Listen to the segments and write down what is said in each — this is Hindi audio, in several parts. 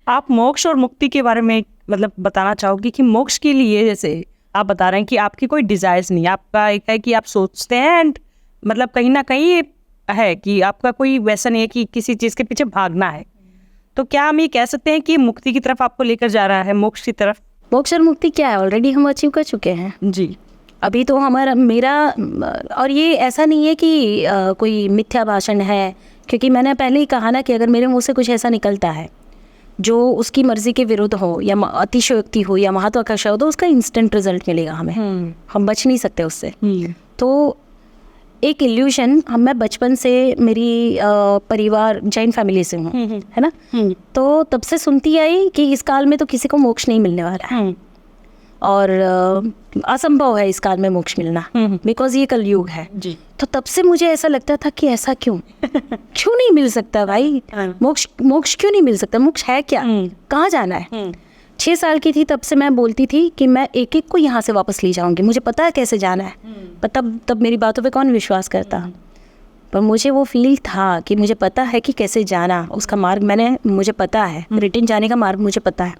आप मोक्ष और मुक्ति के बारे में मतलब बताना चाहोगे कि मोक्ष के लिए जैसे आप बता रहे हैं कि आपकी कोई डिजायर्स नहीं, आपका एक है कि आप सोचते हैं एंड मतलब कहीं ना कहीं ये है कि आपका कोई वैसा नहीं है कि किसी चीज़ के पीछे भागना है, तो क्या हम ये कह सकते हैं कि मुक्ति की तरफ आपको लेकर जा रहा है, मोक्ष की तरफ? मोक्ष और मुक्ति क्या है, ऑलरेडी हम अचीव कर चुके हैं जी। अभी तो हमारा मेरा और ये ऐसा नहीं है कि कोई मिथ्या भाषण है, क्योंकि मैंने पहले ही कहा ना कि अगर मेरे मुंह से कुछ ऐसा निकलता है जो उसकी मर्जी के विरुद्ध हो या अतिशयोक्ति हो या महत्वाकांक्षा हो तो उसका इंस्टेंट रिजल्ट मिलेगा हमें। हम बच नहीं सकते उससे। तो एक इल्यूशन, मैं बचपन से मेरी परिवार जैन फैमिली से हूँ, है ना, तो तब से सुनती आई कि इस काल में तो किसी को मोक्ष नहीं मिलने वाला है और असंभव है इस काल में मोक्ष मिलना, बिकॉज ये कलयुग है जी। तो तब से मुझे ऐसा लगता था कि ऐसा क्यों क्यों नहीं मिल सकता भाई, मोक्ष क्यों नहीं मिल सकता, मोक्ष है क्या, कहाँ जाना है। 6 साल की थी तब से मैं बोलती थी कि मैं एक एक को यहाँ से वापस ले जाऊंगी, मुझे पता है कैसे जाना है। पर तब मेरी बातों पे कौन विश्वास करता, पर मुझे वो फील था कि मुझे पता है कि कैसे जाना, उसका मार्ग मुझे पता है, रिटर्न जाने का मार्ग मुझे पता है।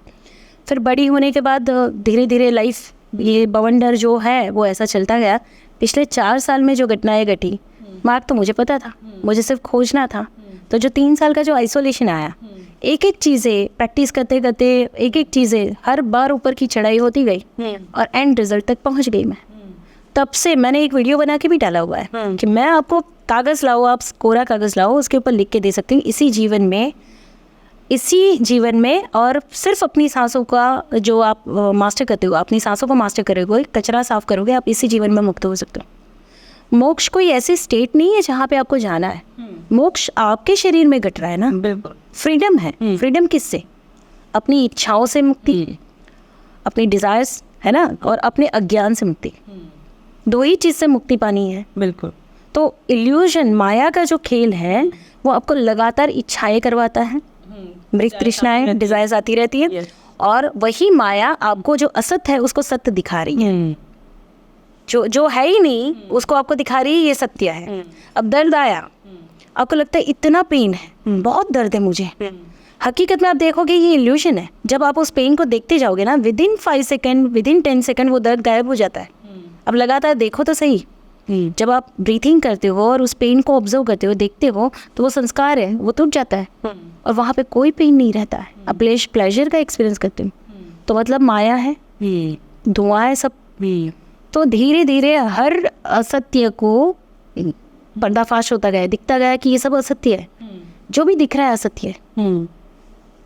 फिर बड़ी होने के बाद धीरे धीरे लाइफ ये बवंडर जो है वो ऐसा चलता गया। पिछले 4 साल में जो घटनाएं घटी, मार्ग तो मुझे पता था, मुझे सिर्फ खोजना था। तो जो 3 साल का जो आइसोलेशन आया, एक एक चीज़ें प्रैक्टिस करते करते एक एक चीज़ें हर बार ऊपर की चढ़ाई होती गई और एंड रिजल्ट तक पहुंच गई मैं। तब से मैंने एक वीडियो बना के भी डाला हुआ है कि मैं आपको कागज़ लाओ, आप कोरा कागज़ लाओ, उसके ऊपर लिख के दे सकती हूँ इसी जीवन में और सिर्फ अपनी सांसों का जो आप मास्टर करते हो, अपनी सांसों को मास्टर करोगे, कचरा साफ करोगे, आप इसी जीवन में मुक्त हो सकते हो। मोक्ष कोई ऐसी स्टेट नहीं है जहाँ पे आपको जाना है, मोक्ष आपके शरीर में घट रहा है ना। बिल्कुल फ्रीडम है। फ्रीडम किससे? अपनी इच्छाओं से मुक्ति, अपनी डिजायर्स, है ना, और अपने अज्ञान से मुक्ति। 2 ही चीज़ से मुक्ति पानी है। बिल्कुल। तो इल्यूजन, माया का जो खेल है वो आपको लगातार इच्छाएं करवाता है, मृग तृष्णाएं, डिजायर्स आती रहती है और वही माया आपको जो असत्य है उसको सत्य दिखा रही है, जो है ही नहीं उसको आपको दिखा रही है ये सत्य है। अब दर्द आया, आपको लगता है इतना पेन है, बहुत दर्द है मुझे, हकीकत में आप देखोगे ये इल्यूशन है। जब आप उस पेन को देखते जाओगे ना, विदिन 5 सेकेंड, विदिन 10 सेकेंड वो दर्द गायब हो जाता है। अब लगातार देखो तो सही, जब आप ब्रीथिंग करते हो और उस पेन को ऑब्जर्व करते हो, देखते हो, तो वो संस्कार है, वो टूट जाता है और वहाँ पे कोई पेन नहीं रहता है। आप प्लेजर का एक्सपीरियंस करते हो, तो मतलब माया है, धुआं है सब। तो धीरे धीरे हर असत्य को पर्दाफाश होता गया, दिखता गया कि ये सब असत्य है, जो भी दिख रहा है असत्य है।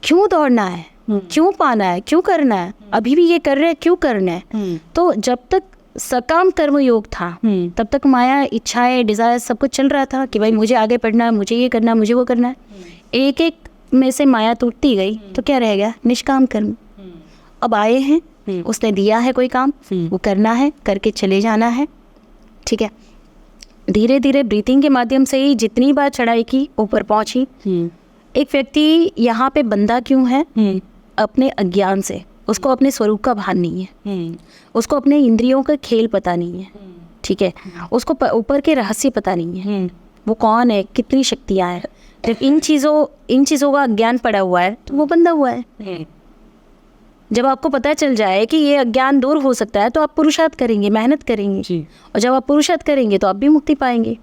क्यों दौड़ना है, क्यों पाना है, क्यों करना है, अभी भी ये कर रहे हैं, क्यों करना है। तो जब तक सकाम कर्म योग था तब तक माया, इच्छाएं, डिजायर सब कुछ चल रहा था कि भाई मुझे आगे पढ़ना है, मुझे ये करना है, मुझे वो करना है। एक एक में से माया टूटती गई तो क्या रह गया? निष्काम कर्म। अब आए हैं, उसने दिया है कोई काम, वो करना है, करके चले जाना है, ठीक है। धीरे धीरे ब्रीथिंग के माध्यम से ही जितनी बार चढ़ाई की, ऊपर पहुंची। एक व्यक्ति यहाँ पे बंदा क्यों है? अपने अज्ञान से। उसको अपने स्वरूप का भान नहीं है, उसको अपने इंद्रियों का खेल पता नहीं है, ठीक है, उसको ऊपर के रहस्य पता नहीं है, वो कौन है, कितनी शक्तियाँ हैं। जब इन चीज़ों का अज्ञान पड़ा हुआ है तो वो बंधा हुआ है। जब आपको पता चल जाए कि ये अज्ञान दूर हो सकता है तो आप पुरुषार्थ करेंगे, मेहनत करेंगे, और जब आप पुरुषार्थ करेंगे तो आप भी मुक्ति पाएंगे।